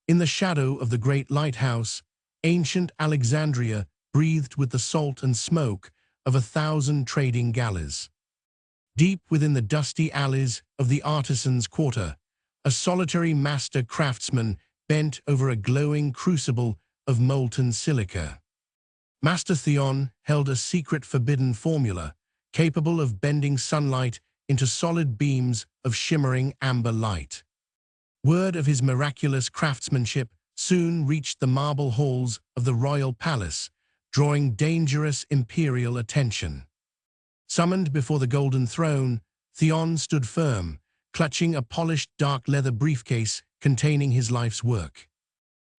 In the shadow of the great lighthouse, ancient Alexandria breathed with the salt and smoke of 1,000 trading galleys. Deep within the dusty alleys of the artisans' quarter, a solitary master craftsman bent over a glowing crucible of molten silica. Master Theon held a secret forbidden formula, capable of bending sunlight into solid beams of shimmering amber light. Word of his miraculous craftsmanship soon reached the marble halls of the royal palace, drawing dangerous imperial attention. Summoned before the golden throne, Theon stood firm, clutching a polished dark leather briefcase containing his life's work.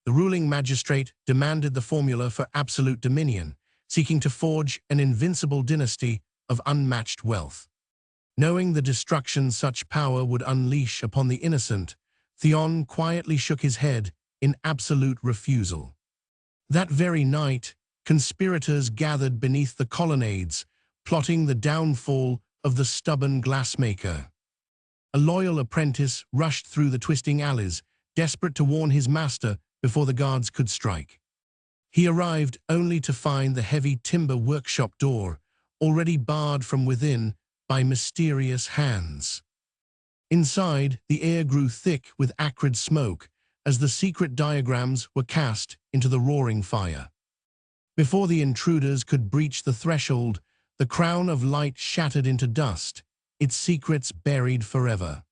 The ruling magistrate demanded the formula for absolute dominion, seeking to forge an invincible dynasty of unmatched wealth. Knowing the destruction such power would unleash upon the innocent, Theon quietly shook his head in absolute refusal. That very night, conspirators gathered beneath the colonnades, plotting the downfall of the stubborn Glassmaker. A loyal apprentice rushed through the twisting alleys, desperate to warn his master before the guards could strike. He arrived only to find the heavy timber workshop door already barred from within by mysterious hands. Inside, the air grew thick with acrid smoke as the secret diagrams were cast into the roaring fire. Before the intruders could breach the threshold, the crown of light shattered into dust, its secrets buried forever.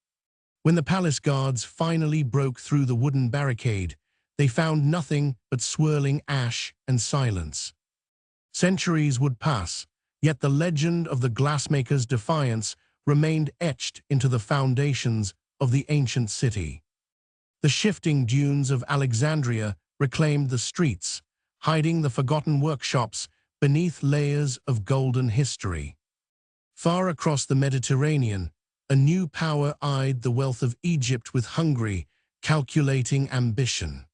When the palace guards finally broke through the wooden barricade, they found nothing but swirling ash and silence. Centuries would pass, yet the legend of the Glassmaker's defiance remained etched into the foundations of the ancient city. The shifting dunes of Alexandria reclaimed the streets, hiding the forgotten workshops beneath layers of golden history. Far across the Mediterranean, a new power eyed the wealth of Egypt with hungry, calculating ambition.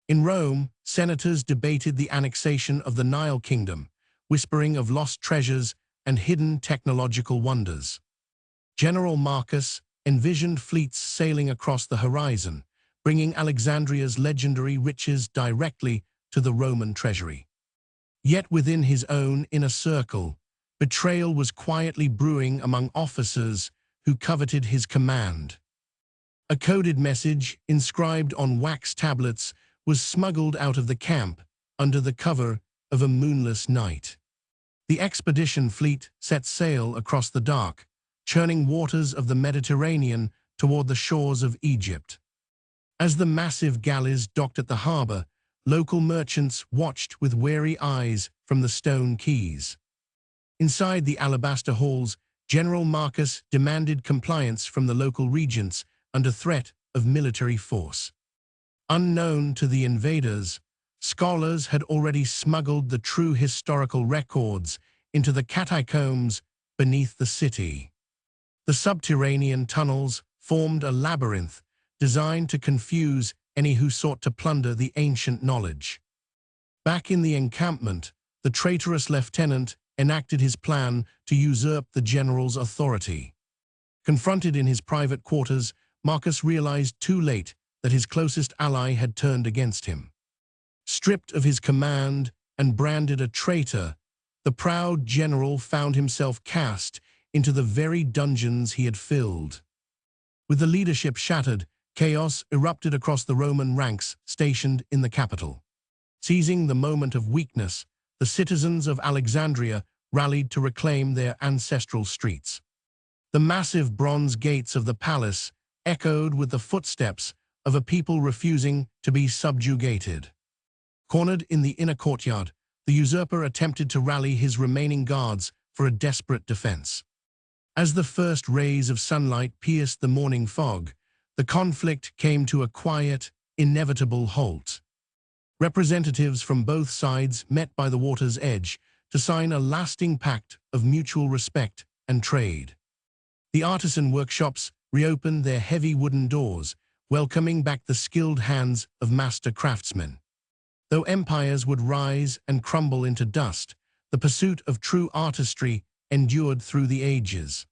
In Rome, senators debated the annexation of the Nile Kingdom, whispering of lost treasures and hidden technological wonders. General Marcus envisioned fleets sailing across the horizon, bringing Alexandria's legendary riches directly to the Roman treasury. Yet within his own inner circle, betrayal was quietly brewing among officers who coveted his command. A coded message, inscribed on wax tablets, was smuggled out of the camp under the cover of a moonless night. The expedition fleet set sail across the dark, churning waters of the Mediterranean toward the shores of Egypt. As the massive galleys docked at the harbor, local merchants watched with wary eyes from the stone quays. Inside the alabaster halls, General Marcus demanded compliance from the local regents under threat of military force. Unknown to the invaders, scholars had already smuggled the true historical records into the catacombs beneath the city. The subterranean tunnels formed a labyrinth designed to confuse any who sought to plunder the ancient knowledge. Back in the encampment, the traitorous lieutenant enacted his plan to usurp the general's authority. Confronted in his private quarters, Marcus realized too late that his closest ally had turned against him. Stripped of his command and branded a traitor, the proud general found himself cast into the very dungeons he had filled. With the leadership shattered, chaos erupted across the Roman ranks stationed in the capital. Seizing the moment of weakness, the citizens of Alexandria rallied to reclaim their ancestral streets. The massive bronze gates of the palace echoed with the footsteps of a people refusing to be subjugated. Cornered in the inner courtyard, the usurper attempted to rally his remaining guards for a desperate defense. As the first rays of sunlight pierced the morning fog, the conflict came to a quiet, inevitable halt. Representatives from both sides met by the water's edge to sign a lasting pact of mutual respect and trade. The artisan workshops reopened their heavy wooden doors, welcoming back the skilled hands of master craftsmen. Though empires would rise and crumble into dust, the pursuit of true artistry endured through the ages.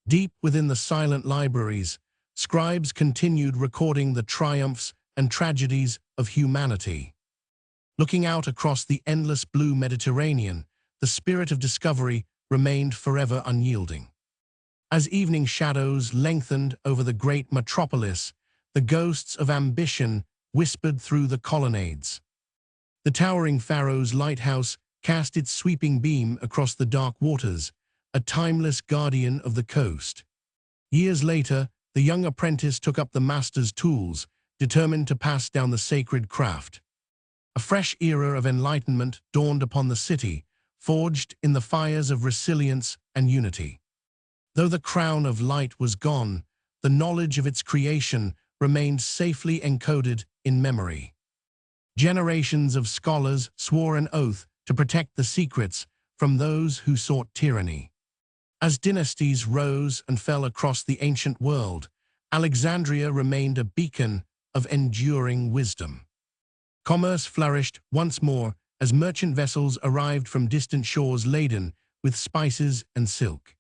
Deep within the silent libraries, scribes continued recording the triumphs and tragedies of humanity. Looking out across the endless blue Mediterranean, the spirit of discovery remained forever unyielding. As evening shadows lengthened over the great metropolis, the ghosts of ambition whispered through the colonnades. The towering Pharaoh's lighthouse cast its sweeping beam across the dark waters, a timeless guardian of the coast. Years later, the young apprentice took up the master's tools, determined to pass down the sacred craft. A fresh era of enlightenment dawned upon the city, forged in the fires of resilience and unity. Though the crown of light was gone, the knowledge of its creation remained safely encoded in memory. Generations of scholars swore an oath to protect the secrets from those who sought tyranny. As dynasties rose and fell across the ancient world, Alexandria remained a beacon of enduring wisdom. Commerce flourished once more as merchant vessels arrived from distant shores laden with spices and silk.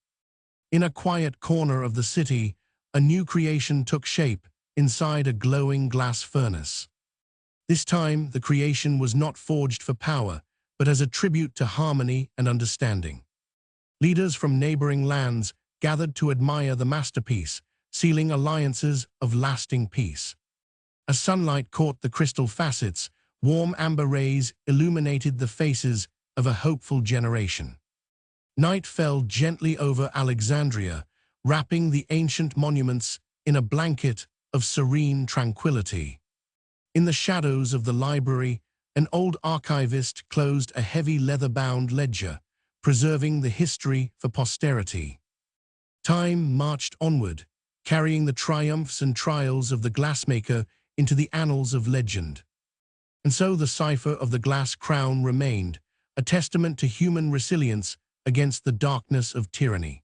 In a quiet corner of the city, a new creation took shape inside a glowing glass furnace. This time, the creation was not forged for power, but as a tribute to harmony and understanding. Leaders from neighboring lands gathered to admire the masterpiece, sealing alliances of lasting peace. As sunlight caught the crystal facets, warm amber rays illuminated the faces of a hopeful generation. Night fell gently over Alexandria, wrapping the ancient monuments in a blanket of serene tranquility. In the shadows of the library, an old archivist closed a heavy leather-bound ledger, preserving the history for posterity. Time marched onward, carrying the triumphs and trials of the Glassmaker into the annals of legend. And so the cipher of the glass crown remained, a testament to human resilience against the darkness of tyranny.